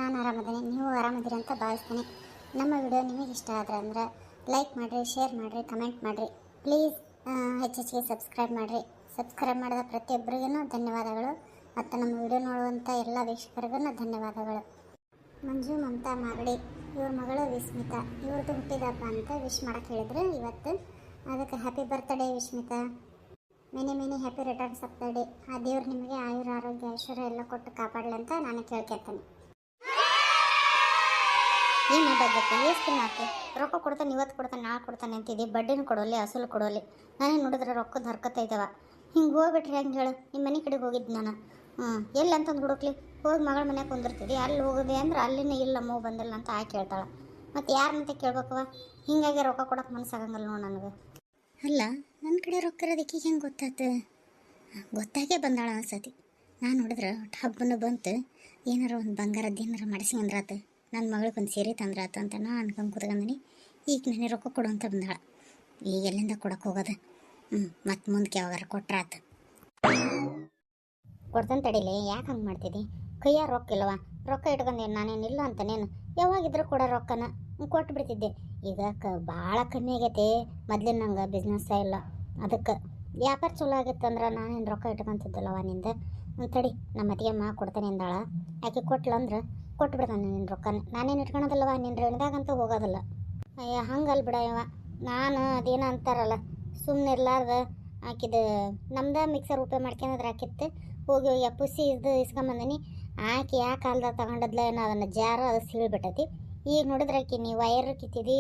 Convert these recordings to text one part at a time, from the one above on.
ನಾನು ಆರಾಮದೇನೆ, ನೀವು ಆರಾಮದಿರಿ ಅಂತ ಭಾವಿಸ್ತೀನಿ. ನಮ್ಮ ವಿಡಿಯೋ ನಿಮಗೆ ಇಷ್ಟ ಆದರೆ ಅಂದ್ರೆ ಲೈಕ್ ಮಾಡಿರಿ, ಶೇರ್ ಮಾಡಿರಿ, ಕಮೆಂಟ್ ಮಾಡಿರಿ. ಪ್ಲೀಸ್ ಹೆಚ್ಚೆಚ್ಚಿಗೆ ಸಬ್ಸ್ಕ್ರೈಬ್ ಮಾಡಿರಿ. ಸಬ್ಸ್ಕ್ರೈಬ್ ಮಾಡಿದ ಪ್ರತಿಯೊಬ್ಬರಿಗೂ ಧನ್ಯವಾದಗಳು ಮತ್ತು ನಮ್ಮ ವಿಡಿಯೋ ನೋಡುವಂಥ ಎಲ್ಲ ವೀಕ್ಷಕರಿಗೂ ಧನ್ಯವಾದಗಳು. ಮಂಜು ಮಮತಾ ಮಾಗಡಿ ಇವ್ರ ಮಗಳು ವಿಸ್ಮಿತಾ, ಇವ್ರದ್ದು ಹುಟ್ಟಿದಬ್ಬ ಅಂತ ವಿಶ್ ಮಾಡಕ್ಕೆ ಹೇಳಿದ್ರು ಇವತ್ತು. ಅದಕ್ಕೆ happy birthday Vismita, many happy returns of the day. ಆ ದೇವ್ರು ನಿಮಗೆ ಆಯುರ ಆರೋಗ್ಯ ಐಶ್ವರ್ಯ ಎಲ್ಲ ಕೊಟ್ಟು ಕಾಪಾಡಲಿ ಅಂತ ನಾನು ಕೇಳ್ಕೊಳ್ತೇನೆ. ಏನು ಬದ್ದಕ್ಕೆ ಎಷ್ಟು ನಾಲ್ಕು ರೊಕ್ಕ ಕೊಡ್ತಾನೆ, ಇವತ್ತು ಕೊಡ್ತಾನೆ, ನಾಳೆ ಕೊಡ್ತಾನೆ ಅಂತಿದ್ದೆ. ಬಡ್ಡಿನೂ ಕೊಡೋಲಿ, ಅಸಲು ಕೊಡೋಲಿ. ನಾನೇ ನೋಡಿದ್ರೆ ರೊಕ್ಕದ ಹರ್ಕತ್ತೈತವ. ಹಿಂಗೆ ಹೋಗ್ಬಿಟ್ರಿ ಹೆಂಗೆ ಹೇಳು? ನಿಮ್ಮ ಮನೆ ಕಡೆಗೆ ಹೋಗಿದ್ದು ನಾನು. ಎಲ್ಲಿ ಅಂತಂದು ಹುಡುಕ್ಲಿ? ಹೋಗಿ ಮಗಳ ಮನೆಗೆ ಕುಂದಿರ್ತಿದ್ದೆ. ಅಲ್ಲಿ ಹೋಗೋದೆ ಅಂದ್ರೆ ಅಲ್ಲಿನೇ ಇಲ್ಲ, ಮೂವ್ ಬಂದಿಲ್ಲ ಅಂತ ಆಕೆ ಹೇಳ್ತಾಳೆ. ಮತ್ತು ಯಾರನ್ನಂತ ಕೇಳ್ಬೇಕವ? ಹಿಂಗಾಗಿ ರೊಕ್ಕ ಕೊಡೋಕೆ ಮನಸ್ಸಾಗಂಗಲ್ಲ ನೋಡಿ ನನಗೆ. ಅಲ್ಲ, ನನ್ನ ಕಡೆ ರೊಕ್ಕ ಇರೋದಕ್ಕೆ ಹೆಂಗೆ ಗೊತ್ತಾಯ್ತು? ಗೊತ್ತಾಗೇ ಬಂದಾಳ ಅನ್ಸತಿ. ನಾನು ನೋಡಿದ್ರೆ ಹಬ್ಬನ ಬಂತು, ಏನಾರ ಒಂದು ಬಂಗಾರದ್ದು ಏನಾರ ಮಾಡಿಸ್ಕೊಂಡ್ರಾತು, ನನ್ನ ಮಗಳಿಗೆ ಒಂದು ಸೀರೆ ತಂದ್ರಾತು ಅಂತ ನಾನು ಅನ್ಕೊಂಡು ಕೂತ್ಕೊಂಡೀನಿ. ಈಗ ನನಗೆ ರೊಕ್ಕ ಕೊಡು ಅಂತ ಬಂದಾಳ. ಈಗ ಎಲ್ಲಿಂದ ಕೊಡಕ್ಕೆ ಹೋಗೋದು? ಮತ್ತು ಮುಂದಕ್ಕೆ ಯಾವಾಗಾರ ಕೊಟ್ರಾತು. ಕೊಡ್ತಾನೆ ತಡೀಲಿ, ಯಾಕೆ ಹಂಗೆ ಮಾಡ್ತಿದ್ದಿ? ಕೈಯಾಗ ರೊಕ್ಕ ಇಲ್ಲವ? ರೊಕ್ಕ ಇಟ್ಕೊಂಡೇನು ನಾನೇನಿಲ್ಲ ಅಂತನೇನು? ಯಾವಾಗಿದ್ರೂ ಕೊಡೋ ರೊಕ್ಕನ ಕೊಟ್ಟು ಬಿಡ್ತಿದ್ದೆ. ಈಗ ಭಾಳ ಕಮ್ಮಿ ಆಗೈತೆ. ಮೊದ್ಲಿನ ನಂಗೆ ಬಿಸ್ನೆಸ್ಸೇ ಇಲ್ಲ. ಅದಕ್ಕೆ ವ್ಯಾಪಾರ ಚಲೋ ಆಗೈತೆ ಅಂದ್ರೆ ನಾನೇನು ರೊಕ್ಕ ಇಟ್ಕೊಂತಿದ್ದಲ್ಲವ ನಿಂದ. ತಡಿ, ನಮ್ಮ ಅತ್ತಿಗೆಮ್ಮ ಕೊಡ್ತಾನೆ ಅಂದಾಳ. ಆಕೆ ಕೊಟ್ಲಂದ್ರೆ ಕೊಟ್ಟು ಬಿಡ್ತಾನೆ ನಿನ್ನ ರೊಕ್ಕನ. ನಾನೇನು ಇಟ್ಕೊಳೋದಲ್ಲವ, ನಿನ್ನ ಋಣದಾಗಂತೂ ಹೋಗೋದಿಲ್ಲ. ಅಯ್ಯ ಹಂಗಲ್ಲ ಬಿಡಯವ. ನಾನು ಅದೇನೋ ಅಂತಾರಲ್ಲ, ಸುಮ್ಮನೆ ಇರ್ಲಾರ್ದ ಆಕಿದು ನಮ್ದು ಮಿಕ್ಸರ್ ಉಪಯೋಗ ಮಾಡ್ಕೊಂಡಿದ್ರೆ ಆಕಿತ್ತು. ಹೋಗಿ ಪುಸಿ ಇಸ್ಕೊಂಬಂದಿನಿ. ಆಕೆ ಯಾ ಕಾಲ್ದಾಗ ತಗೊಂಡದ್ಲ ಏನೋ ಅದನ್ನು ಜಾರ ಅದು ಸೀಳ್ಬಿಟ್ಟೈತಿ. ಈಗ ನೋಡಿದ್ರೆ ಆಕಿ ನೀವು ವೈರ್ ಕಿತ್ತಿದಿ,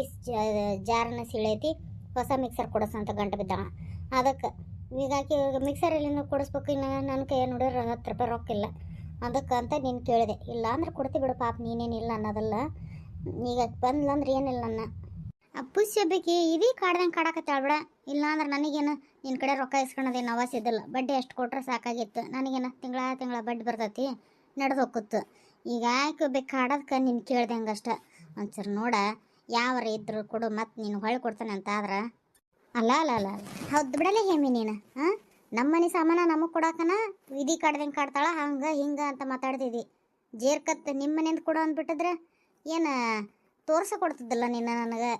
ಜಾರನ್ನ ಸೀಳೈತಿ. ಹೊಸ ಮಿಕ್ಸರ್ ಕೊಡಿಸಂತ ಗಂಟು ಬಿದ್ದಾಳ. ಅದಕ್ಕೆ ಈಗ ಆಕೆ ಮಿಕ್ಸರ್ ಎಲ್ಲಿಂದ ಕೊಡಿಸ್ಬೇಕು? ಇನ್ನು ನನ್ನ ಕೈ ನೋಡಿದ್ರೆ 10 ರೂಪಾಯಿ ರೊಕ್ಕ ಇಲ್ಲ. ಅದಕ್ಕೆ ಅಂತ ನೀನು ಕೇಳಿದೆ. ಇಲ್ಲ ಅಂದ್ರೆ ಕೊಡ್ತಿ ಬಿಡು ಪಾಪ, ನೀನೇನಿಲ್ಲ ಅನ್ನೋದಲ್ಲ. ಈಗ ಬಂದ್ಲಂದ್ರೆ ಏನಿಲ್ಲ ನನ್ನ ಪುಷ್ಯ ಬೇಕಿ ಇದೀ ಕಾಡ್ದಂಗೆ ಕಾಡಕತ್ತಾಳ ಬಿಡ. ಇಲ್ಲ ಅಂದ್ರೆ ನನಗೇನು ನಿನ್ನ ಕಡೆ ರೊಕ್ಕ ಇಸ್ಕೊಳೋದೇನು ಅವಶ್ಯ ಇದ್ದಿಲ್ಲ. ಬಡ್ಡಿ ಎಷ್ಟು ಕೊಟ್ರೆ ಸಾಕಾಗಿತ್ತು. ನನಗೇನು ತಿಂಗಳ ಬಡ್ಡಿ ಬರ್ತೈತಿ, ನಡೆದು ಹೋಗುತ್ತು. ಈಗ ಯಾಕೆ ಬೇಕು ಕಾಡೋದಕ್ಕೆ ನೀನು ಕೇಳ್ದಂಗೆ ಅಷ್ಟ. ಒಂಚೂರು ನೋಡ, ಯಾವಾರ ಇದ್ರು ಕೊಡು, ಮತ್ತು ನೀನು ಹೊಳ್ಳಿ ಕೊಡ್ತಾನೆ ಅಂತ ಆದ್ರೆ. ಅಲ್ಲ ಹೌದು ಬಿಡಲ್ಲ ಹೇಮಿ ನೀನು. ನಮ್ಮ ಮನೆ ಸಾಮಾನ ನಮಗೆ ಕೊಡಾಕನ ವಿಧಿ ಕಾಡ್ದಂಗೆ ಕಾಡ್ತಾಳ, ಹಂಗೆ ಹಿಂಗೆ ಅಂತ ಮಾತಾಡ್ತಿದ್ದಿ. ಜೇರ್ಕತ್ತು ನಿಮ್ಮ ಮನೆಯಿಂದ ಕೊಡು ಅಂದ್ಬಿಟ್ಟಿದ್ರೆ ಏನು ತೋರ್ಸ ಕೊಡ್ತಿದ್ದಲ್ಲ ನೀನು ನನಗೆ.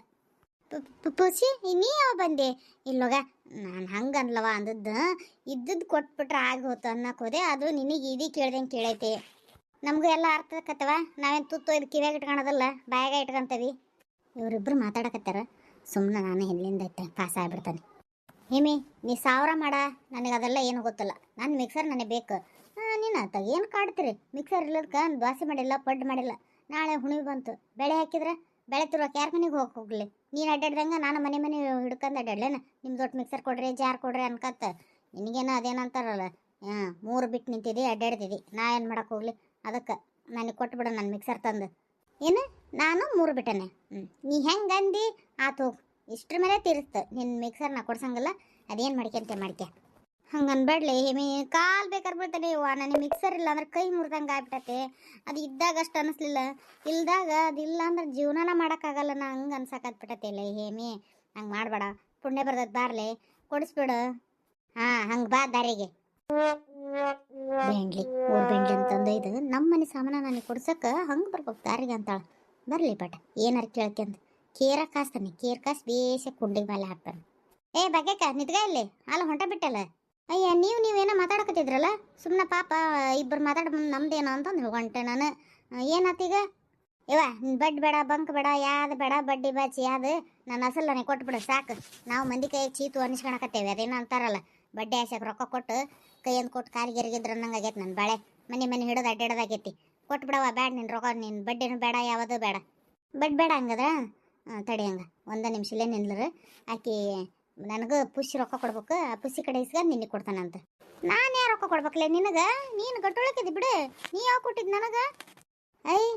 ಪುಸಿ ನೀ ಯಾವ ಬಂದೆ? ಇಲ್ಲೋಗ, ನಾನು ಹಂಗೆ ಅನ್ಲವ ಅಂದದ್ದು. ಇದ್ದದ್ದು ಕೊಟ್ಬಿಟ್ರೆ ಆಗಿ ಹೋತು ಅನ್ನಕ್ಕೆ ಹೋದೆ. ಅದು ನಿನಗೆ ಇದೀ ಕೇಳ್ದಂಗೆ ಕೇಳೈತಿ. ನಮಗೂ ಎಲ್ಲ ಅರ್ಥಕತ್ತವ. ನಾವೇನು ತುತ್ತು ಇದು ಕಿವ್ಯಾಗ ಇಟ್ಕೊಳೋದಲ್ಲ, ಬಾಯಾಗ ಇಟ್ಕೊಂತೀವಿ. ಇವರಿಬ್ಬರು ಮಾತಾಡಕತ್ತಾರ. ಸುಮ್ಮನೆ ನಾನು ಎಲ್ಲಿಂದ ಪಾಸ್ ಆಗಿಬಿಡ್ತಾನೆ. ಹೇಮಿ ನೀ 1000 ಮಾಡ, ನನಗೆ ಅದೆಲ್ಲ ಏನು ಗೊತ್ತಿಲ್ಲ. ನನ್ನ ಮಿಕ್ಸರ್ ನನಗೆ ಬೇಕು. ನೀನು ಆತ ಏನು ಕಾಡ್ತೀರಿ? ಮಿಕ್ಸರ್ ಇಲ್ಲದಕ್ಕೆ ದೋಸೆ ಮಾಡಿಲ್ಲ, ಪಡ್ಡು ಮಾಡಿಲ್ಲ. ನಾಳೆ ಹುಣಿವಿ ಬಂತು, ಬೆಳೆ ಹಾಕಿದ್ರೆ ಬೆಳೆ ತಿರುವಕ್ಕೆ ಯಾರ ಮನೆಗೆ ಹೋಗಲಿ? ನೀನು ಅಡ್ಡಾಡ್ದಂಗೆ ನಾನು ಮನೆ ಹಿಡ್ಕೊಂಡು ಅಡ್ಡಾಡ್ಲೇನ? ನಿಮ್ಮ ದೊಡ್ಡ ಮಿಕ್ಸರ್ ಕೊಡ್ರಿ, ಜಾರ್ ಕೊಡ್ರಿ ಅನ್ಕತ್ತ. ನಿನಗೇನೋ ಅದೇನಂತಾರಲ್ಲ, 3 ಬಿಟ್ಟು ನಿಂತಿದ್ದಿ, ಅಡ್ಡಾಡ್ತಿದ್ದಿ. ನಾ ಏನು ಮಾಡಕ್ಕೆ ಹೋಗ್ಲಿ? ಅದಕ್ಕೆ ನನಗೆ ಕೊಟ್ಬಿಡು ನನ್ನ ಮಿಕ್ಸರ್ ತಂದು. ಏನು ನಾನು 3 ಬಿಟ್ಟನೆ? ನೀ ಹೆಂಗೆ ಅಂದು ಆತು ಹೋಗು. ಇಷ್ಟ್ರ ಮೇಲೆ ತೀರಿಸ್ತು ನಿನ್ನ ಮಿಕ್ಸರ್ನ ಕೊಡ್ಸಂಗಿಲ್ಲ. ಅದೇನು ಮಾಡ್ಕೆ ಹಂಗೆ ಅನ್ಬೇಡ್ಲಿ ಹೇಮಿ. ಕಾಲು ಬೇಕಾದ್ರೆ ಬೀಳ್ತಾನೆ ಇವ. ನನಗೆ ಮಿಕ್ಸರ್ ಇಲ್ಲ ಅಂದ್ರೆ ಕೈ ಮುರಿದಂಗೆ ಆಗ್ಬಿಟ್ಟೈತೆ. ಅದು ಇದ್ದಾಗ ಅಷ್ಟು ಅನ್ನಿಸ್ಲಿಲ್ಲ, ಇಲ್ದಾಗ ಅದಿಲ್ಲ ಅಂದ್ರೆ ಜೀವನನ ಮಾಡೋಕ್ಕಾಗಲ್ಲ. ನಾ ಹಂಗೆ ಅನ್ಸಕತ್ಬಿಟ್ಟೈತಿಲ್ಲ ಹೇಮಿ. ಹಂಗೆ ಮಾಡಬೇಡ, ಪುಣ್ಯ ಬರ್ತದೆ. ಬಾರ್ಲಿ ಕೊಡಿಸ್ಬಿಡು. ಹಂಗೆ ಬಾ ದಾರಿಗೆ. ಬೆಂಡ್ಲಿ ಊರು ಬೆಂಡ್ಲಿ ಅಂತಂದು ಇದು ನಮ್ಮ ಮನೆ ಸಾಮಾನ ನನಗೆ ಕೊಡ್ಸಕ್ಕೆ ಹಂಗೆ ಬರ್ಬೇಕು ದಾರಿಗೆ ಅಂತಾಳೆ. ಬರಲಿ ಬಟ್ ಏನಾರು ಕೇಳ್ಕೊಂತ ಕೇರ ಕಾಸ್ತಾನೆ. ಕೇರ್ ಕಾಸು ಬೇಸ ಕುಂಡಿಗೆ ಮೇಲೆ ಹಾಕ್ತಾನೆ. ಬಗ್ಗೆಕ್ಕ ನಿತ್ಗ ಇಲ್ಲಿ ಅಲ್ಲ ಹೊಂಟ ಬಿಟ್ಟಲ್ಲ. ಅಯ್ಯ ನೀವೇನೋ ಮಾತಾಡಕತ್ತಿದ್ರಲ್ಲ, ಸುಮ್ಮನೆ ಪಾಪ ಇಬ್ಬರು ಮಾತಾಡ ನಮ್ದೇನೋ ಅಂತಂದು ಹೊಂಟೆ ನಾನು. ಏನಾತೀಗ? ಇವ ಬಡ್ಡಿ ಬೇಡ, ಬಂಕ್ ಬೇಡ, ಯಾವ್ದು ಬೇಡ, ಬಡ್ಡಿ ಬಾಚಿ ಯಾವ್ದು ನನ್ನ ಅಸಲು ನನಗೆ ಕೊಟ್ಬಿಡು ಸಾಕು. ನಾವು ಮಂದಿ ಕೈ ಚೀತು ಅನಿಸ್ಕೊಳಕತ್ತೇವೆ. ಅದೇನೋ ಅಂತಾರಲ್ಲ, ಬಡ್ಡಿ ಆಸೆಗೆ ರೊಕ್ಕ ಕೊಟ್ಟು ಕೈಯಂದು ಕೊಟ್ಟು ಕಾಲಿಗೆ ಎರಗಿದ್ರೆ ಅನ್ನಂಗೆ ಆಗೈತೆ ನನ್ನ ಬಾಳೆ. ಮನೆ ಹಿಡಿದು ಅಡ್ಡಾಡೋದಾಗೈತಿ. ಕೊಟ್ಬಿಡವ ಬ್ಯಾಡ ನಿನ್ನ ರೊಕ್ಕ, ನಿನ್ನ ಬಡ್ಡಿನೂ ಬೇಡ, ಯಾವುದು ಬೇಡ. ಬಡ್ಡಿ ಬೇಡ ಹಂಗದ? ತಡಿ ಹಂಗೆ 1 ನಿಮಿಷ ಇಲ್ಲೇ ನಿಲ್ಲರು. ಆಕಿ ನನಗೆ ಪುಷಿ ರೊಕ್ಕ ಕೊಡ್ಬೇಕು. ಆ ಪುಷಿ ಕಡೆ ಇಸ್ಕೊಂಡು ನಿನಗೆ ಕೊಡ್ತಾನಂತ. ನಾನು ಯಾರು ರೊಕ್ಕ ಕೊಡ್ಬೇಕಲ್ಲ ನಿನಗೆ? ನೀನು ಗಟ್ಟೊಳಕಿದ್ದಿ ಬಿಡು. ನೀ ಯಾವ ಕೊಟ್ಟಿದ್ದು ನನಗೆ?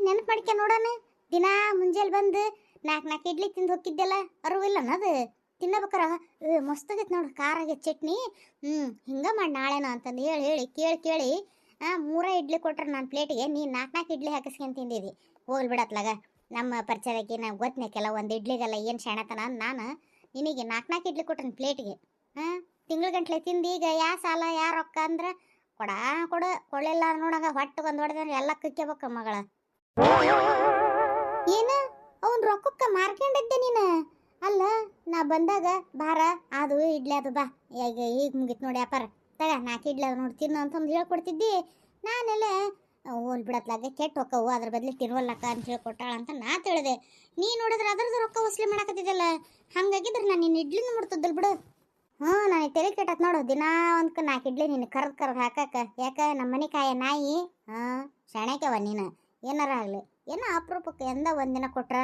ನೆನಪು ಮಾಡ್ಕೆ ನೋಡೋಣ. ದಿನ ಮುಂಜಾನೆ ಬಂದು 4 ಇಡ್ಲಿ ತಿಂದು ಹೋಗಿದ್ದೆಲ್ಲ ಅರಿವಿಲ್ಲ ಅದು ತಿನ್ನಬೇಕಾರ. ಮಸ್ತಾಗೈತೆ ನೋಡು, ಖಾರ ಆಗೈತೆ ಚಟ್ನಿ. ಹಿಂಗೆ ಮಾಡಿ ನಾಳೆನ ಅಂತಂದು ಹೇಳಿ ಕೇಳಿ 3 ಇಡ್ಲಿ ಕೊಟ್ರೆ ನನ್ನ ಪ್ಲೇಟಿಗೆ ನೀನು 4 ಇಡ್ಲಿ ಹಾಕಿಸ್ಕೊಂಡು ತಿಂದಿದ್ದಿ. ಹೋಗ್ಲಿ ಬಿಡತ್ಲಾಗ. ನಮ್ಮ ಪರಿಚಯಕ್ಕೆ ನಾವು ಗೊತ್ತನೇಕೆಲ್ಲ ಒಂದು ಇಡ್ಲಿಗೆಲ್ಲ ಏನು ಶಾಣತನ. ನಾನು ನಿನಗೆ 4 ಇಡ್ಲಿ ಕೊಟ್ರೆ ಪ್ಲೇಟಿಗೆ ತಿಂಗಳ ಗಂಟ್ಲೆ ತಿಂದು ಈಗ ಯಾವ ಸಾಲ ಯಾವ ರೊಕ್ಕ ಅಂದ್ರೆ ಕೊಡಲಿಲ್ಲ ನೋಡಂಗ ಹೊಟ್ಟೆಗೆ ಒಂದು ಹೊಡೆದ್ರೆ ಎಲ್ಲ ಕುಕ್ಕಬೇಕು ಮಗಳ. ಏನ ಅವನ್ ರೊಕ್ಕಕ್ಕ ಮಾರ್ಕೊಂಡಿದ್ದೆ ನೀನು. ಅಲ್ಲ ನಾ ಬಂದಾಗ ಬಾರ ಅದು ಇಡ್ಲಿ ಅದು ಬಾ, ಈಗ ಮುಗಿತ್ ನೋಡಿ ವ್ಯಾಪಾರ, ತಗ 4 ಇಡ್ಲಿ ಅದು ನೋಡಿ ತಿನ್ನು ಅಂತಂದು ಹೇಳ್ಕೊಡ್ತಿದ್ದಿ. ನಾನೆಲ್ಲ ಓಲ್ ಬಿಡತ್ಲಾಗ ಕೆಟ್ಟ ಹೊಕ್ಕವು, ಅದ್ರ ಬದ್ಲಿ ತಿನ್ವಲ್ಲಕ್ಕ ಅಂತ ಹೇಳ್ಕೊಟ್ಟಾಳ ಅಂತ ನಾ ತಿಳಿದೆ. ನೀ ನೋಡಿದ್ರೆ ಅದ್ರದ್ದು ರೊಕ್ಕ ವಸೂಲಿ ಮಾಡಕತ್ತಿದ್ದಲ್ಲ. ಹಂಗಾಗಿದ್ರೆ ನಾನು ನಿನ್ನ ಇಡ್ಲಿನ ಮುಡ್ತದ್ದಲ್ ಬಿಡು. ಹ್ಞೂ ನನಗೆ ತಲೆ ಕೆಟ್ಟತ್ ನೋಡು. ದಿನಾ ಒಂದು 4 ಇಡ್ಲಿ ನೀನು ಕರ್ದು ಹಾಕಾಕ. ಯಾಕೆ ನಮ್ಮ ಮನೆ ಕಾಯ ನಾಯಿ? ಹಾಂ ಶಾಣಕ್ಯವ ನೀನು. ಏನಾರ ಆಗಲಿ, ಏನೋ ಅಪರೂಪಕ್ಕೆ ಎಂದ ಒಂದಿನ ಕೊಟ್ರ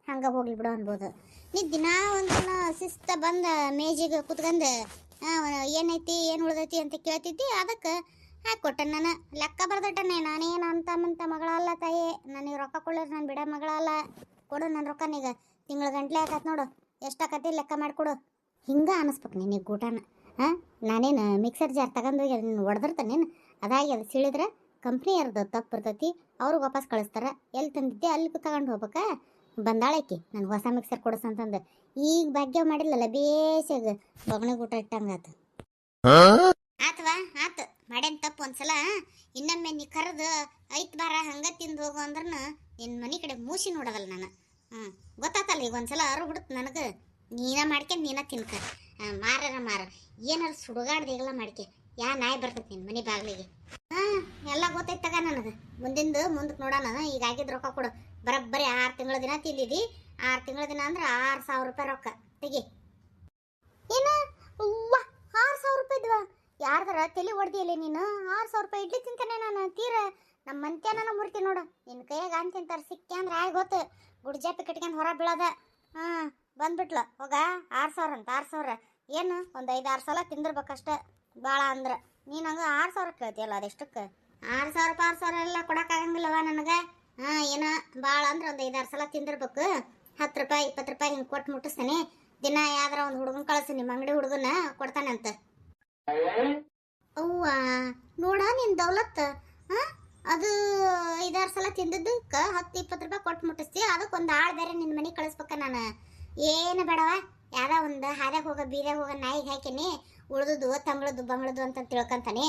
ಹಂಗೆ ಹೋಗ್ಲಿ ಬಿಡು ಅನ್ಬೋದು. ನೀ ದಿನಾ ಒಂದಿನ ಶಿಸ್ತ ಬಂದ ಮೇಜಿಗೆ ಕುತ್ಕೊಂಡು ಏನೈತಿ ಏನು ಉಳ್ದೈತಿ ಅಂತ ಕೇಳ್ತಿದ್ದಿ. ಅದಕ್ಕೆ ಹಾಕೊಟ್ಟೆ ನಾನು. ಲೆಕ್ಕ ಬರ್ದಟ್ಟನೆ. ನಾನೇನು ಅಂತ ಮಗಳಲ್ಲ ತಾಯಿ. ನನಗೆ ರೊಕ್ಕ ಕೊಡ್ಲಿದ್ರೆ ನಾನು ಬಿಡ ಮಗಳಲ್ಲ. ಕೊಡು ನನ್ನ ರೊಕ್ಕನೀಗ. ತಿಂಗಳ ಗಂಟ್ಲೆ ಆಕತ್ ನೋಡು, ಎಷ್ಟಾಕತಿ ಲೆಕ್ಕ ಮಾಡಿಕೊಡು. ಹಿಂಗೆ ಅನಿಸ್ಬೇಕು ನಿನಗೆ ಊಟನ. ಹಾಂ ನಾನೇನು ಮಿಕ್ಸರ್ ಜಾರ್ ತಗೊಂಡೋಗಿ ಅದನ್ನು ಹೊಡೆದಿರ್ತಾನೇನು? ಅದಾಗಿ ಅದು ಸಿಳಿದ್ರೆ ಕಂಪ್ನಿಯರ್ದು ತಪ್ಪು ಇರ್ತೈತಿ, ಅವ್ರಿಗೆ ವಾಪಸ್ ಕಳಿಸ್ತಾರೆ. ಎಲ್ಲಿ ತಂದಿದ್ದೆ ಅಲ್ಲಿ ತಗೊಂಡು ಹೋಗ್ಬೇಕಾ? ಬಂದಾಳಕಿ ನನಗೆ ಹೊಸ ಮಿಕ್ಸರ್ ಕೊಡಿಸಂತಂದು. ಈಗ ಭಾಗ್ಯ ಮಾಡಿಲ್ಲಲ್ಲ, ಬೇಸಾಗ ಬೊಗಣಿಗೆ ಊಟ ಇಟ್ಟಂಗಾತು. ಆತವಾ ಆತು, ಮಾಡೇನು ತಪ್ಪು ಒಂದ್ಸಲ. ಇನ್ನೊಮ್ಮೆ ನೀ ಕರೆದು ಐತ್ ಬಾರ ಹಂಗೆ ತಿಂದು ಹೋಗು ಅಂದ್ರೂ ನಿನ್ನ ಮನೆ ಕಡೆ ಮೂಸಿ ನೋಡೋದಲ್ಲ ನಾನು. ಗೊತ್ತಾತಲ್ಲ ಈಗ ಒಂದ್ಸಲ ಅರು ಬಿಡುತ್ತೆ ನನಗೆ. ನೀನ ಮಾಡ್ಕೊಂಡು ನೀನ ತಿನ್ಕ. ಮಾರ ಏನಾರು ಸುಡುಗಾಡ್ದೆಲ್ಲ ಮಾಡ್ಕೆ. ಯಾ ನಾಯಿ ಬರ್ತೈತೆ ನಿನ್ನ ಮನೆ ಬಾಗಿಲಿಗೆ. ಎಲ್ಲ ಗೊತ್ತೈತೆ ತಗ ನನಗೆ. ಮುಂದಕ್ಕೆ ನೋಡೋಣ. ಈಗ ಆಗಿದ್ದು ರೊಕ್ಕ ಕೊಡು. ಬರೋಬ್ಬರಿ 6 ತಿಂಗಳ ದಿನ ತಿಂದಿದ್ದಿ. 6 ತಿಂಗಳ ದಿನ ಅಂದ್ರೆ 6,000 ರೂಪಾಯಿ ರೊಕ್ಕ ತೆಗಿ. ಏನ ಅವ್ವ 6,000 ರೂಪಾಯಿದ್ವಾ? ಯಾರ್ದಾರ ತಲೆ ಹೊಡೆದಿಲ್ಲ ನೀನು? 6,000 ರೂಪಾಯಿ ಇಡ್ಲಿ ತಿಂತಾನೆ ನಾನು ತೀರ. ನಮ್ಮ ಮಂತ್ಯಾನ ಮುರ್ತಿ ನೋಡು. ನಿನ್ನ ಕೈಯಾಗ ಅಂತಿಂತಾರೆ ಸಿಕ್ಕಿ ಅಂದ್ರೆ ಆಗ ಗೊತ್ತು ಗುಡ್ಜಾಪಿ ಕಟ್ಕೊಂಡು ಹೊರ ಬೀಳೋದ. ಬಂದ್ಬಿಟ್ಲ ಹೋಗ. 6,000 ಅಂತ 6,000 ಏನು ಒಂದು 5-6 ಸಲ ತಿಂದಿರ್ಬೇಕಷ್ಟೆ ಭಾಳ ಅಂದ್ರೆ. ನೀನು ಹಂಗೆ 6,000 ಕೇಳ್ತೀಯಲ್ಲ, ಅದೆಷ್ಟಕ್ಕೆ? 6,000 ಎಲ್ಲ ಕೊಡೋಕ್ಕಾಗಂಗಿಲ್ಲವ ನನಗೆ. ಏನೋ ಭಾಳ ಅಂದ್ರೆ ಒಂದು 5-6 ಸಲ ತಿಂದಿರ್ಬೇಕು. 10 ರೂಪಾಯಿ 20 ರೂಪಾಯಿ ಹಿಂಗೆ ಕೊಟ್ಟು ಮುಟ್ಟಿಸ್ತಾನೆ. ದಿನ ಯಾವ್ದಾರ ಒಂದು ಹುಡುಗನ ಕಳಿಸಿ, ನಿಮ್ಮ ಅಂಗಡಿ ಹುಡುಗನ ಕೊಡ್ತಾನಂತ. ಅವ್ವ ನೋಡ ನಿನ್ನ ದೌಲತ್. ಅದು 5-6 ಸಲ ತಿಂದಿದ್ದಕ್ಕೆ 10-20 ರೂಪಾಯಿ ಕೊಟ್ಟು ಮುಟ್ಟಿಸ್ತಿ. ಅದಕ್ಕೊಂದು ಆಳು ಬೇರೆ ನಿನ್ನ ಮನೆಗೆ ಕಳಿಸ್ಬೇಕ ನಾನು. ಏನು ಬೇಡವ, ಯಾವ್ದೋ ಒಂದು ಹಾದ್ಯಾಗ ಹೋಗೋ ಬೀದ್ಯಾಗ ಹೋಗೋ ನಾಯಿಗೆ ಹಾಕಿನಿ. ಉಳ್ದುದು ತಂಗಳದು ಬಂಗಳದು ಅಂತ ತಿಳ್ಕೊಂತಾನೆ.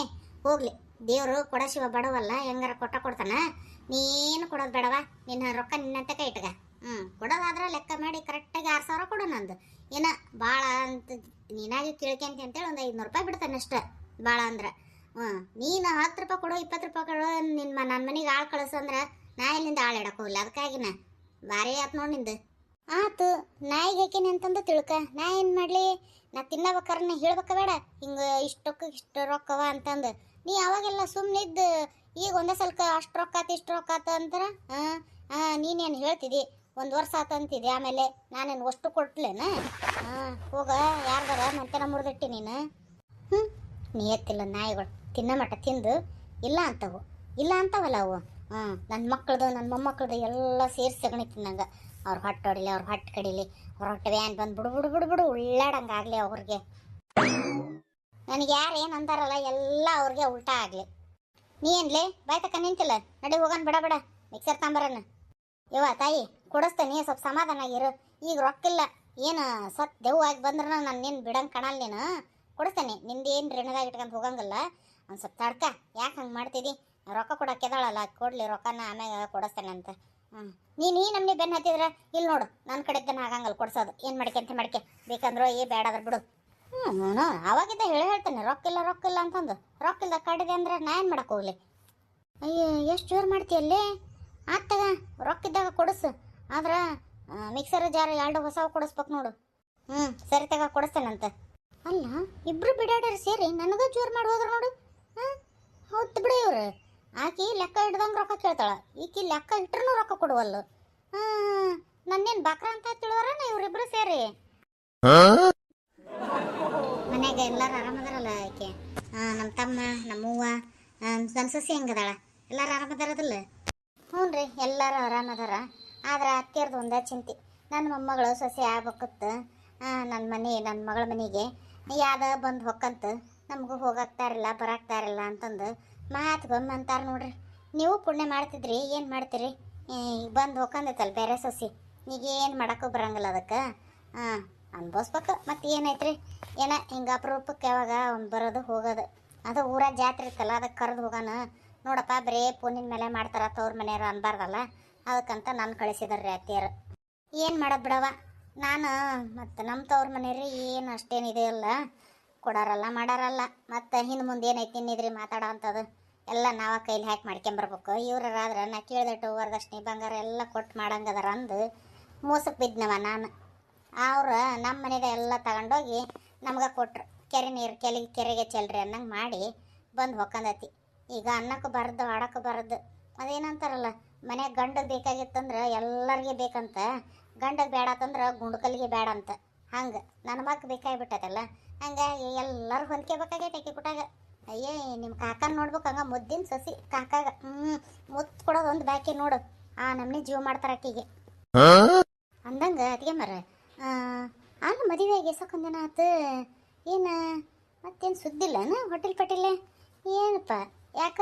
ಹೋಗ್ಲಿ, ದೇವರು ಕೊಡ ಶಿವ ಬಡವಲ್ಲ, ಹೆಂಗಾರ ಕೊಡ್ತಾನ. ನೀನು ಕೊಡೋದು ಬೇಡವ. ನಿನ್ನ ರೊಕ್ಕ ನಿನ್ನಂತೆ ಕೈ ಇಟ್ಗ. ಕೊಡೋದಾದ್ರೆ ಲೆಕ್ಕ ಮಾಡಿ ಕರೆಕ್ಟಾಗಿ 6,000 ಕೊಡು. ನಂದು ಏನೋ ಭಾಳ ಅಂತ ನೀನಾಗಿ ಕೇಳ್ಕೊಂತಿ ಅಂತೇಳಿ ಒಂದು 500 ರೂಪಾಯಿ ಬಿಡ್ತಾನೆ ಅಷ್ಟೆ, ಭಾಳ ಅಂದ್ರೆ. ನೀನು 10 ರೂಪಾಯಿ ಕೊಡು 20 ರೂಪಾಯಿ ಕೊಡು. ನನ್ನ ಮನೆಗೆ ಆಳು ಕಳಿಸಂದ್ರೆ ನಾ ಇಲ್ಲಿಂದ ಆಳು ಇಡಕ್ಕೆ ಹೋಗ್ಲಿ. ಅದಕ್ಕಾಗಿನ ಭಾರಿ ಆತು ನೋಡಿ ನಿಂದು. ಆತು ನಾಯಿಗೆ ಹಾಕೇನಿ ಅಂತಂದು ತಿಳ್ಕ. ನಾ ಏನು ಮಾಡಲಿ? ನಾ ತಿನ್ನಬೇಕಾರೆ ಹೇಳ್ಬೇಕ ಬೇಡ ಹಿಂಗೆ ಇಷ್ಟಕ್ಕೆ ಇಷ್ಟು ರೊಕ್ಕವ ಅಂತಂದು. ನೀ ಅವಾಗೆಲ್ಲ ಸುಮ್ಮನೆ ಇದ್ದು ಈಗ ಒಂದೇ ಸಲಕ್ಕೆ ಅಷ್ಟು ರೊಕ್ಕ ಆತು ಇಷ್ಟು ರೊಕ್ಕ ಆತು ಅಂತಾರೆ. ನೀನೇನು ಹೇಳ್ತಿದ್ದಿ 1 ವರ್ಷ ಆತು ಅಂತಿದ್ದೆ. ಆಮೇಲೆ ನಾನೇನು ಅಷ್ಟು ಕೊಟ್ಲೇನ? ಹೋಗ ಯಾರ್ದಾರ ಮಂತೆನ ಮುರಿದಿಟ್ಟಿ ನೀನು. ನೀ ಎತ್ತಿಲ್ಲ ನಾಯಿಗಳು ತಿನ್ನೋ ಮಟ್ಟ ತಿಂದು ಇಲ್ಲ ಅಂತವಲ್ಲ ಅವು. ನನ್ನ ಮಕ್ಕಳದು ನನ್ನ ಮೊಮ್ಮಕ್ಕಳದು ಎಲ್ಲ ಸೇರಿಸಿ ಸಗಣಿ ತಿನ್ನಂಗೆ. ಅವ್ರ ಹೊಟ್ಟೆ ಹೊಡಿಲಿ, ಅವ್ರ ಹೊಟ್ಟೆ ಕಡಿಲಿ, ಅವ್ರ ಹೊಟ್ಟೆ ವ್ಯಾನ್ ಬಂದು ಬಿಡು ಉಳ್ಳಾಡಂಗಾಗಲಿ ಅವ್ರಿಗೆ. ನನಗೆ ಯಾರು ಏನು ಅಂತಾರಲ್ಲ ಎಲ್ಲ ಅವ್ರಿಗೆ ಉಲ್ಟಾ ಆಗಲಿ. ನೀ ಏನ್ಲೇ ಬಾಯ್ ತಕ್ಕ ನಿಂತಿಲ್ಲ? ನಡಿ ಹೋಗೋಣ ಬೇಡ ಮಿಕ್ಸರ್ ತಾಂಬರನ್ನ. ತಾಯಿ ಕೊಡಿಸ್ತೇನೆ, ಸ್ವಲ್ಪ ಸಮಾಧಾನ ಆಗಿರು. ಈಗ ರೊಕ್ಕಿಲ್ಲ, ಏನು ದೆವ್ವ ಆಗಿ ಬಂದ್ರೆ ನಾನು ನೀನು ಬಿಡಂಗೆ ಕಾಣಲ್ಲ. ನೀನು ಕೊಡಿಸ್ತೇನೆ. ನಿಂದೇನು ಋಣದಾಗ ಇಟ್ಕೊಂಡು ಹೋಗಂಗಿಲ್ಲ. ಒಂದು ಸ್ವಲ್ಪ ತಡ್ಕ. ಯಾಕೆ ಹಂಗೆ ಮಾಡ್ತಿದ್ದಿ? ರೊಕ್ಕ ಕೊಡೋಕೆದಾಳಲ್ಲ, ಕೊಡಲಿ ರೊಕ್ಕನ ಆಮ್ಯಾಗ ಕೊಡಿಸ್ತೇನೆ ಅಂತ. ನೀನು ಈ ನಮ್ಮನೆ ಬೆನ್ನು ಹತ್ತಿದ್ರೆ ಇಲ್ಲಿ ನೋಡು, ನನ್ನ ಕಡೆದ್ದನ್ನು ಆಗಂಗಲ್ಲ ಕೊಡ್ಸೋದು. ಏನು ಮಾಡ್ಕೆ ಬೇಕಂದ್ರೆ ಬೇಡಾದ್ರೆ ಬಿಡು. ಅವಾಗಿದ್ದ ಹೇಳ್ತೇನೆ ರೊಕ್ಕಿಲ್ಲ ಅಂತಂದು. ರೊಕ್ಕಿಲ್ದ ಕಡಿದೆ ಅಂದ್ರೆ ನಾ ಏನು ಮಾಡಕ್ಕೆ ಹೋಗ್ಲಿ? ಅಯ್ಯೋ ಎಷ್ಟು ಜೋರು ಮಾಡ್ತೀಯಲ್ಲೇ. ಆತ್ತಾಗ ರೊಕ್ಕಿದ್ದಾಗ ಕೊಡಿಸು. ಆದ್ರೆ ಮಿಕ್ಸರ್ ಜಾರ್ 2 ಹೊಸವು ಕೊಡಿಸ್ಬೇಕು ನೋಡು. ಸರಿ ತಗ ಕೊಡಿಸ್ತೇನಂತ. ಅಲ್ಲ ಇಬ್ರು ಬಿಡಾಡ್ಯಾರ ಸೇರಿ ನನಗ ಜೋರು ಮಾಡಿ ಹೋದ್ರು ನೋಡು. ಹೌದು ಬಿಡು. ಇವ್ರು ಆಕಿ ಲೆಕ್ಕ ಹಿಡ್ದಂಗೆ ರೊಕ್ಕ ಕೇಳ್ತಾಳ, ಈಕಿ ಲೆಕ್ಕ ಇಟ್ರೂ ರೊಕ್ಕ ಕೊಡುವಲ್ಲ. ನನ್ನೇನು ಬಕ್ರ ಅಂತ ತಿಳಿಯೋರನ ಇವ್ರಿಬ್ರು ಸೇರಿ? ಮನ್ಯಾಗ ಎಲ್ಲಾರು ಆರಾಮದಾರಲ್ಲ? ಆಕೆ ನಮ್ಮ ತಮ್ಮ ನಮ್ಮವ್ವ ನನ್ನ ಸೊಸೆ ಹೆಂಗದಾಳ? ಎಲ್ಲಾರು ಆರಾಮದಾರದಿಲ್ಲ? ಹ್ಞೂ ರೀ, ಎಲ್ಲರೂ ಆರಾಮದಾರ. ಆದ್ರೆ ಅತ್ತೆಯರ್ದು ಒಂದೇ ಚಿಂತೆ. ನನ್ನ ಮೊಮ್ಮಗಳು ಸೊಸೆ ಆಗ್ಬೇಕತ್ತು. ನನ್ನ ಮಗಳ ಮನೆಗೆ ಯಾವ್ದ ಬಂದು ಹೊಕ್ಕಂತ ನಮಗೂ ಹೋಗಾಕ್ತಾರಿಲ್ಲ ಬರಾಕ್ತಾರಿಲ್ಲ ಅಂತಂದು ಮಾತುಗೊಮ್ಮೆ ಅಂತಾರೆ ನೋಡ್ರಿ. ನೀವು ಪುಣ್ಯ ಮಾಡ್ತಿದ್ರಿ, ಏನು ಮಾಡ್ತೀರಿ? ಬಂದು ಹೊಕ್ಕಂದೈತಲ್ಲ ಬೇರೆ ಸೊಸೆ, ಈಗೇನು ಮಾಡೋಕ್ಕೂ ಬರಂಗಿಲ್ಲ ಅದಕ್ಕೆ. ಅನ್ಭವಿಸ್ಬೇಕು. ಮತ್ತು ಏನೈತ್ರಿ, ಹಿಂಗೆ ಅಪರೂಪಕ್ಕೆ ಯಾವಾಗ ಬರೋದು ಹೋಗೋದು. ಅದು ಊರಾಗ ಜಾತ್ರೆ ಇರ್ತಲ್ಲ, ಅದಕ್ಕೆ ಕರೆದು ಹೋಗೋಣ ನೋಡಪ್ಪ ಬರೀ ಫೋನಿನ ಮೇಲೆ ಮಾಡ್ತಾರ ತವ್ರ ಮನೆಯವರು ಅನ್ಬಾರ್ದಲ್ಲ, ಅದಕ್ಕಂತ ನಾನು ಕಳಿಸಿದಾರ್ರಿ ಅತ್ತಿಯರು. ಏನು ಮಾಡೋದು ಬಿಡವ, ನಾನು ಮತ್ತು ನಮ್ಮ ತವ್ರ ಮನೆಯವ್ರಿ ಏನು ಅಷ್ಟೇನಿದೆ ಅಲ್ಲ, ಕೊಡಾರಲ್ಲ ಮಾಡಾರಲ್ಲ, ಮತ್ತು ಹಿಂದೆ ಮುಂದೆ ಏನೈತಿ ಇನ್ನಿದ್ರಿ ಮಾತಾಡೋ ಅಂಥದ್ದು ಎಲ್ಲ ನಾವ ಕೈಲಿ ಹಾಕಿ ಮಾಡ್ಕೊಂಬರ್ಬೇಕು. ಇವ್ರಾದ್ರೆ ನಾ ಕೇಳಿದಟ್ಟು ವರದಕ್ಷಿಣೆ ಬಂಗಾರ ಎಲ್ಲ ಕೊಟ್ಟು ಮಾಡಂಗದಾರ ಅಂದು ಮೋಸಕ್ಕೆ ಬಿದ್ದನವ ನಾನು. ಅವ್ರು ನಮ್ಮ ಮನೆದ ಎಲ್ಲ ತಗೊಂಡೋಗಿ ನಮ್ಗೆ ಕೊಟ್ರು. ಕೆರೆ ನೀರು ಕೆರೆಗೆ ಚೆಲ್ರಿ ಅನ್ನಂಗೆ ಮಾಡಿ ಬಂದು ಹೊಕ್ಕಂದತಿ. ಈಗ ಅನ್ನಕ್ಕೆ ಬರದ್ದು ಆಡಕ್ಕೆ ಬರದ್ದು ಅದೇನಂತಾರಲ್ಲ, ಮನ್ಯಾಗ ಗಂಡಗೆ ಬೇಕಾಗಿತ್ತಂದ್ರೆ ಎಲ್ಲರಿಗೆ ಬೇಕಂತ, ಗಂಡಗೆ ಬೇಡ ಅಂತಂದ್ರೆ ಗುಂಡ್ಕಲ್ಲಿಗೆ ಬೇಡ ಅಂತ. ಹಂಗೆ ನನ್ನ ಮಕ್ಕ ಬೇಕಾಗಿಬಿಟ್ಟದಲ್ಲ, ಹಂಗಾಗಿ ಎಲ್ಲರೂ ಹೊಂದ್ಕೋಬೇಕಾಗೈತೆ ಆಕೆ ಕುಟಾಗ. ಅಯ್ಯೇ ನಿಮ್ಮ ಕಾಕನ ನೋಡ್ಬೇಕು, ಹಂಗೆ ಮುದ್ದಿನ ಸಸಿ ಕಾಕಾಗ ಮುತ್ತು ಕೊಡೋದು ಒಂದು ಬಾಕಿ ನೋಡು, ಆ ನಮ್ಮನೆ ಜೀವ ಮಾಡ್ತಾರೆ ಆಕೆಗೆ ಅಂದಂಗೆ. ಅದಕ್ಕೆ ಮರ ಅಲ್ಲ ಮದುವೆಗೆ ಎಸಕೊಂದಿನ ಆತು, ಏನು ಮತ್ತೇನು ಸುದ್ದಿಲ್ಲನ ಹೋಟೆಲ್ ಪಟೇಲೆ ಏನಪ್ಪ ಯಾಕ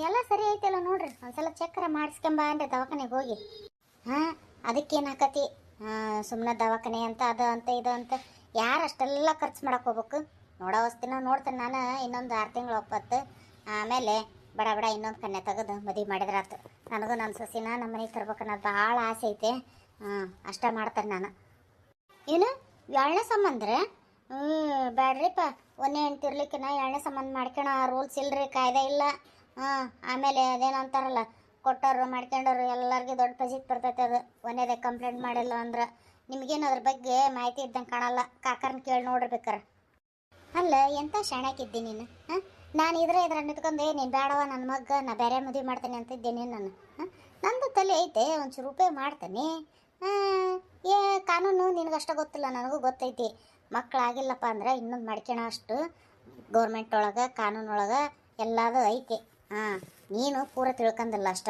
ಎಲ್ಲ ಸರಿ ಐತಲ್ಲ ನೋಡ್ರಿ, ಒಂದ್ಸಲ ಚಕ್ರ ಮಾಡಿಸ್ಕೊಂಬ ಅಂದ್ರೆ ದವಾಖಾನೆಗೆ ಹೋಗಿ. ಹಾಂ ಅದಕ್ಕೇನು ಹಾಕತಿ ಸುಮ್ಮನೆ ದವಾಖಾನೆ ಅಂತ ಅದು ಅಂತ ಇದು ಅಂತ ಯಾರು ಅಷ್ಟೆಲ್ಲ ಖರ್ಚು ಮಾಡಕ್ಕೆ ಹೋಗ್ಬೇಕು. ನೋಡೋ ವಸ್ತಿನ ನೋಡ್ತೇನೆ ನಾನು, ಇನ್ನೊಂದು 6 ತಿಂಗಳು ಒಪ್ಪತ್ತು, ಆಮೇಲೆ ಬಡ ಬಡ ಇನ್ನೊಂದು ಕನ್ಯೆ ತೆಗೆದು ಮದುವೆ ಮಾಡಿದ್ರಾತು. ನನಗೂ ನನ್ನ ಸೊಸಿನ ನಮ್ಮ ಮನೆಗೆ ತರ್ಬೇಕನ್ನೋದು ಭಾಳ ಆಸೆ ಐತೆ. ಅಷ್ಟ ಮಾಡ್ತೇನೆ ನಾನು. ಏನು 2ನೇ ಸಂಬಂಧ ಬ್ಯಾಡ್ರಿಪ್ಪ, ಒಂದೇ ಹೆಣ್ತಿರ್ಲಿಕ್ಕಿನ 2ನೇ ಸಂಬಂಧ ಮಾಡ್ಕೊಳ ರೂಲ್ಸ್ ಇಲ್ರಿ, ಕಾಯ್ದೆ ಇಲ್ಲ. ಆಮೇಲೆ ಅದೇನೋ ಅಂತಾರಲ್ಲ, ಕೊಟ್ಟವ್ರು ಮಾಡ್ಕೊಂಡವ್ರು ಎಲ್ಲರಿಗೂ ದೊಡ್ಡ ಪಜಿತ್ ಬರ್ತೈತೆ. ಅದು ಒಂದೇದೇ ಕಂಪ್ಲೇಂಟ್ ಮಾಡಿಲ್ಲ ಅಂದ್ರೆ ನಿಮಗೇನು ಅದ್ರ ಬಗ್ಗೆ ಮಾಹಿತಿ ಇದ್ದಂಗೆ ಕಾಣಲ್ಲ. ಕಾಕರ್ನ ಕೇಳಿ ನೋಡಿರ್ಬೇಕಾರೆ. ಅಲ್ಲ ಎಂಥ ಶಾಣ್ಯಾಕಿದ್ದಿ ನೀನು. ನಾನು ಇದ್ರ ನಿಂತ್ಕೊಂಡು ನೀನು ಬೇಡವ ನನ್ನ ಮಗ್ಗ ನಾ ಬೇರೆ ಮದುವೆ ಮಾಡ್ತೇನೆ ಅಂತಿದ್ದೇನೆ ನಾನು. ನಂದು ತಲೆ ಐತೆ, ಒಂಚೂರು ಉಪಯೋಗ ಮಾಡ್ತೇನೆ. ಕಾನೂನು ನಿನಗಷ್ಟ ಗೊತ್ತಿಲ್ಲ, ನನಗೂ ಗೊತ್ತೈತಿ. ಮಕ್ಕಳಾಗಿಲ್ಲಪ್ಪ ಅಂದ್ರೆ ಇನ್ನೊಂದು ಮಾಡ್ಕೊಳ ಅಷ್ಟು ಗೌರ್ಮೆಂಟ್ ಒಳಗೆ ಕಾನೂನೊಳಗೆ ಎಲ್ಲದೂ ಐತಿ. ನೀನು ಪೂರ ತಿಳ್ಕೊಂಡಿಲ್ಲ ಅಷ್ಟ.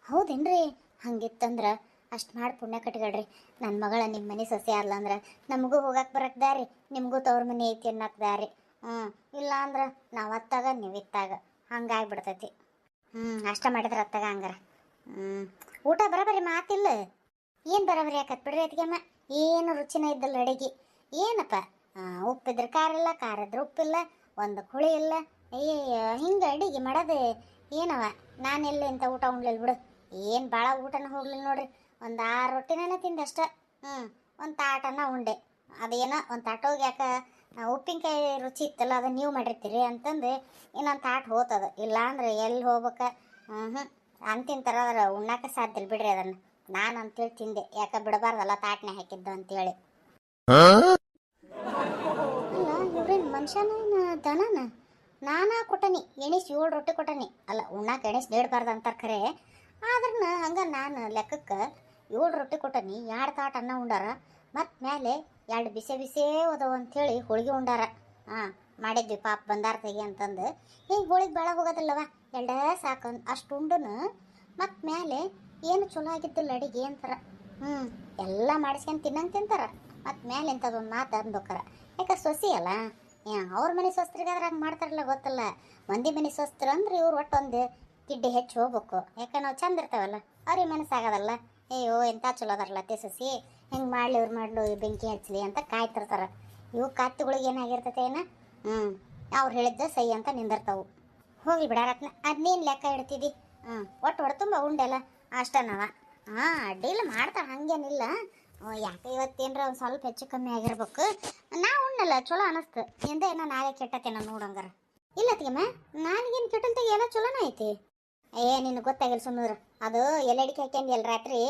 ಹೌದೇನ್ರಿ? ಹಂಗಿತ್ತಂದ್ರೆ ಅಷ್ಟು ಮಾಡಿ ಪುಣ್ಯ ಕಟ್ಕೊಳ್ರಿ. ನನ್ನ ಮಗಳ ನಿಮ್ಮ ಮನೆ ಸೊಸೆ ಅಲ್ಲ ಅಂದ್ರೆ ನಮಗೂ ಹೋಗಕ್ಕೆ ಬರಕ್ಕೆ ದಾರಿ, ನಿಮಗೂ ತವ್ರ ಮನೆ ಐತಿ ಅನ್ನಕ್ಕೆ ದಾರಿ. ಇಲ್ಲ ಅಂದ್ರೆ ನಾವು ಅತ್ತಾಗ ನೀವು ಇತ್ತಾಗ ಹಂಗಾಗ್ಬಿಡ್ತೈತಿ. ಅಷ್ಟ ಮಾಡಿದ್ರೆ ಅತ್ತಾಗ ಹಂಗಾರ. ಊಟ ಬರೋಬರಿ ಮಾತಿಲ್ಲ. ಏನು ಬರೋಬರಿ ಯಾಕತ್ ಬಿಡ್ರಿ ಅದಕ್ಕೆಮ್ಮ, ಏನು ರುಚಿನ ಇದ್ದಲ್ಲ ಅಡಿಗೆ. ಏನಪ್ಪ ಉಪ್ಪಿದ್ರೆ ಖಾರ ಇಲ್ಲ, ಖಾರ ಇದ್ರೆ ಉಪ್ಪಿಲ್ಲ, ಒಂದು ಹುಳಿ ಇಲ್ಲ. ಅಯ್ಯಯ್ಯ ಹಿಂಗೆ ಅಡಿಗೆ ಮಾಡೋದು ಏನವ. ನಾನೆಲ್ಲ ಇಂಥ ಊಟ ಉಣ್ಲಿಲ್ಲ ಬಿಡು. ಏನು ಭಾಳ ಊಟನ ಹೋಗ್ಲಿಲ್ಲ ನೋಡ್ರಿ, ಒಂದು 6 ರೊಟ್ಟಿನೇ ತಿಂದಷ್ಟ. ಒಂದು ತಾಟನ ಉಂಡೆ. ಅದೇನೋ ಒಂದು ತಾಟೋಗಿ ಯಾಕೆ ಉಪ್ಪಿನಕಾಯಿ ರುಚಿ ಇತ್ತಲ್ಲ, ಅದನ್ನು ನೀವು ಮಾಡಿರ್ತೀರಿ ಅಂತಂದು ಇನ್ನೊಂದು ತಾಟ್ ಹೋತದ. ಇಲ್ಲ ಅಂದ್ರೆ ಎಲ್ಲಿ ಹೋಗ್ಬೇಕ. ಅಂತಿಂತರ ಅದ್ರ ಉಣ್ಣಾಕ ಸಾಧ್ಯ ಇಲ್ಲ ಬಿಡ್ರಿ. ಅದನ್ನು ನಾನು ಅಂತೇಳಿ ತಿಂದೆ, ಯಾಕೆ ಬಿಡಬಾರ್ದಲ್ಲ ತಾಟ್ನೆ ಹಾಕಿದ್ದು ಅಂತೇಳಿ. ಅಲ್ಲ ಇವ್ರೇನು ಮನುಷ್ಯನ ದನನ? ನಾನಾ ಕೊಟ್ಟನಿ ಎಣಿಸಿ 7 ರೊಟ್ಟಿ ಕೊಟ್ಟನಿ. ಅಲ್ಲ ಉಣ್ಣಾಕ ಎಣಿಸಿ ನೀಡಬಾರ್ದು ಅಂತಾರೆ ಖರೆ, ಆದ್ರೂ ಹಂಗೆ ನಾನು ಲೆಕ್ಕಕ್ಕೆ 7 ರೊಟ್ಟಿ ಕೊಟ್ಟನಿ, 2 ತಾಟ್ ಅನ್ನ ಉಂಡಾರ, ಮತ್ತು ಮೇಲೆ 2 ಬಿಸೆ ಹೋದವು ಅಂಥೇಳಿ ಹೋಳಿಗೆ ಉಂಡಾರ. ಮಾಡಿದ್ವಿ ಪಾಪ ಬಂದಾರ ತೆಗಿ ಅಂತಂದು. ಹಿಂಗೆ ಹೋಳಿಗೆ ಬೇಡ ಹೋಗೋದಿಲ್ಲವ, 2 ಸಾಕು ಅಷ್ಟು ಉಂಡುನು. ಮತ್ತು ಮೇಲೆ ಏನು ಚಲೋ ಆಗಿದ್ದಿಲ್ಲ ಅಡಿಗೆ ಅಂತಾರ. ಎಲ್ಲ ಮಾಡಿಸ್ಕೊಂಡು ತಿನ್ನಂಗೆ ತಿಂತಾರ. ಮತ್ತು ಮೇಲೆ ಇಂಥದ್ದೊಂದು ಮಾತು ಅಂದ್ಬೇಕಾರ, ಯಾಕೆ ಸೊಸಿ ಅಲ್ಲ. ಅವ್ರ ಮನೆ ಸ್ವಸ್ತ್ರಿಗಾದ್ರೆ ಹಂಗೆ ಮಾಡ್ತಾರಲ್ಲ ಗೊತ್ತಲ್ಲ. ಮಂದಿ ಮನೆ ಸ್ವಸ್ತ್ರ ಅಂದ್ರೆ ಇವ್ರು ಒಟ್ಟೊಂದು ಕಿಡ್ಡಿ ಹೆಚ್ಚು ಹೋಗ್ಬೇಕು, ಯಾಕೆ ನಾವು ಚಂದ ಇರ್ತಾವಲ್ಲ, ಅವ್ರಿಗೆ ಮನಸ್ಸಾಗೋದಲ್ಲ. ಅಯ್ಯೋ ಎಂಥ ಚಲೋ ಅದಾರಲ್ಲ ಅತ್ತೆ ಸೊಸಿ, ಹೆಂಗೆ ಮಾಡಲಿ ಇವ್ರು ಮಾಡ್ಲು ಬೆಂಕಿ ಹಚ್ಚಲಿ ಅಂತ ಕಾಯ್ತಿರ್ತಾರೆ. ಇವು ಕಾತ್ತುಗಳಿಗೆ ಏನಾಗಿರ್ತೈತೆ ಏನ, ಅವ್ರು ಹೇಳಿದ್ದ ಸೈ ಅಂತ ನಿಂದಿರ್ತಾವು. ಹೋಗ್ಲಿ ಬಿಡಾರತ್ನ, ಅದನ್ನೇನು ಲೆಕ್ಕ ಇಡ್ತಿದ್ದಿ. ಒಟ್ಟು ಹೊಡ್ತುಂಬ ಉಂಡೆಲ್ಲ ಅಷ್ಟನವ. ಅಡ್ಡಿಲ್ಲ ಮಾಡ್ತಾರೆ, ಹಂಗೇನಿಲ್ಲ. ಯಾಕೆ ಇವತ್ತೇನ್ರ ಒಂದು ಸ್ವಲ್ಪ ಹೆಚ್ಚು ಕಮ್ಮಿ ಆಗಿರ್ಬೇಕು. ನಾ ಉಣ್ಣಲ್ಲ ಚಲೋ ಅನಿಸ್ತು. ನಿಂದ ಏನೋ ನಾಳೆ ಕೆಟ್ಟತೇನೋ ನೋಡಂಗಾರ. ಇಲ್ಲ ತಿಗಮ್ಮ, ನಾನಿಗೇನು ಕೆಟ್ಟಲ್ತಾಗ ಏನೋ ಚಲೋನ ಐತಿ. ನಿನಗೆ ಗೊತ್ತಾಗಿಲ್ಲ ಸುಮ್ಮನೆ. ಅದು ಎಲೆ ಅಡಿಕೆ ಹಾಕ್ಯಂದು ಎಲ್ಲ ರಾತ್ರಿ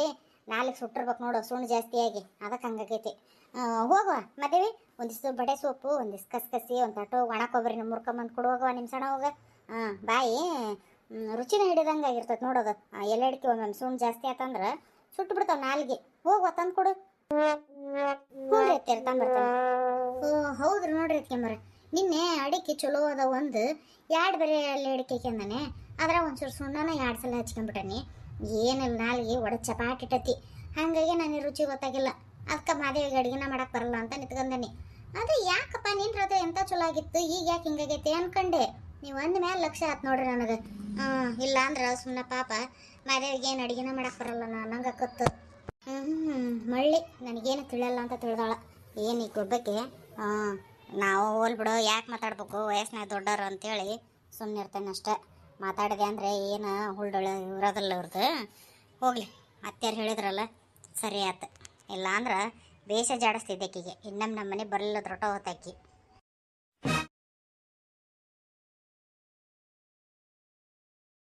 4 ಸುಟ್ಟಿರ್ಬೇಕು ನೋಡು, ಸುಣ್ಣು ಜಾಸ್ತಿಯಾಗಿ, ಅದಕ್ಕೆ ಹಂಗಾಗೈತಿ. ಹೋಗುವ ಮದುವೆ ಒಂದಿಷ್ಟು ಬಡೆ ಸೊಪ್ಪು, ಒಂದಿಷ್ಟು ಕಸಿ, ಒಂದು ತಟೋ ಒಣ ಕೊಬ್ಬರಿನ ಮುರ್ಕೊಂಬಂದು ಕೊಡು ಹೋಗುವ ನಿಮ್ಮ ಸಣ್ಣ ಹೋಗ. ಬಾಯಿ ರುಚಿನ ಹಿಡಿದಂಗೆ ಆಗಿರ್ತೈತೆ ನೋಡೋದು. ಎಲೆ ಅಡಿಕೆ ಒಮ್ಮೆ ಸುಣ್ಣು ಜಾಸ್ತಿ ಆತಂದ್ರೆ ಸುಟ್ಟು ಬಿಡ್ತಾವೆ ನಾಲ್ಗೆ. ಹೋಗುವ ತಂದು ಕೊಡು. ಹ್ಞೂ ರೀ ಅತ್ತೆರ ತಂಬರ್ತಾನೆ. ಹೌದ್ರಿ ನೋಡ್ರಿ ಅತ್ಕೆಂಬರ, ನಿನ್ನೆ ಅಡಿಕೆ ಚಲೋ ಅದ ಒಂದು 2 ಬೇರೆ ಎಲೆ ಅಡಿಕೆ ಹಾಕ್ಯಂದಾನೆ, ಅದ್ರ ಒಂಚೂರು ಸುಣ್ಣನ 2 ಸಲ ಹಚ್ಕೊಂಡ್ಬಿಟ್ಟನಿ. ಏನಿಲ್ಲ ನಾಲ್ಗೆ ಒಡೆ ಚಪಾಟ್ ಇಟ್ಟತಿ, ಹಾಗಾಗಿ ನನಗೆ ರುಚಿ ಗೊತ್ತಾಗಿಲ್ಲ. ಅದಕ್ಕೆ ಮಾದೇವಿಗೆ ಅಡುಗೆನ ಮಾಡಕ್ಕೆ ಬರಲ್ಲ ಅಂತ ನಿಂತ್ಕೊಂಡನಿ. ಅದೇ ಯಾಕಪ್ಪ ನಿನ್ನ ಎಂಥ ಚಲೋ ಆಗಿತ್ತು, ಈಗ ಯಾಕೆ ಹಿಂಗಾಗೈತೆ ಅನ್ಕಂಡೆ. ನೀವು ಅಂದ ಮೇಲೆ ಲಕ್ಷ ಆಯ್ತು ನೋಡ್ರಿ ನನಗೆ. ಇಲ್ಲ ಅಂದ್ರೆ ಸುಮ್ಮನೆ ಪಾಪ ಮಾದೇವಿಗೆ ಏನು ಅಡುಗೆನ ಮಾಡಕ್ಕೆ ಬರಲ್ಲ ನಂಗೆ ಕತ್ತು. ಮಳ್ಳಿ ನನಗೇನು ತಿಳಿಯಲ್ಲ ಅಂತ ತಿಳಿದಾಳ. ಏನು ಈ ಗುಬ್ಬಕ್ಕೆ ನಾವು ಹೋಲ್ ಬಿಡು, ಯಾಕೆ ಮಾತಾಡ್ಬೇಕು, ವಯಸ್ಸಿನಾಗ ದೊಡ್ಡವರು ಅಂತೇಳಿ ಸುಮ್ಮನೆ ಇರ್ತೇನೆ ಅಷ್ಟೆ. ಮಾತಾಡಿದೆ ಅಂದರೆ ಏನು ಹುಳ್ದೊಳೆ ಇರೋದಿಲ್ಲ ಇವ್ರದ್ದು. ಹೋಗಲಿ, ಅತ್ಯಾರು ಹೇಳಿದ್ರಲ್ಲ ಸರಿ ಆಯ್ತು. ಇಲ್ಲ ಅಂದ್ರೆ ಬೇಷ ಜಾಡಿಸ್ತಿದ್ದೆ ಆಕಿಗೆ. ಇನ್ನೊಮ್ಮೆ ನಮ್ಮ ಮನೆ ಬರಲಿಲ್ಲ ಹೊತ್ತಾಕಿ.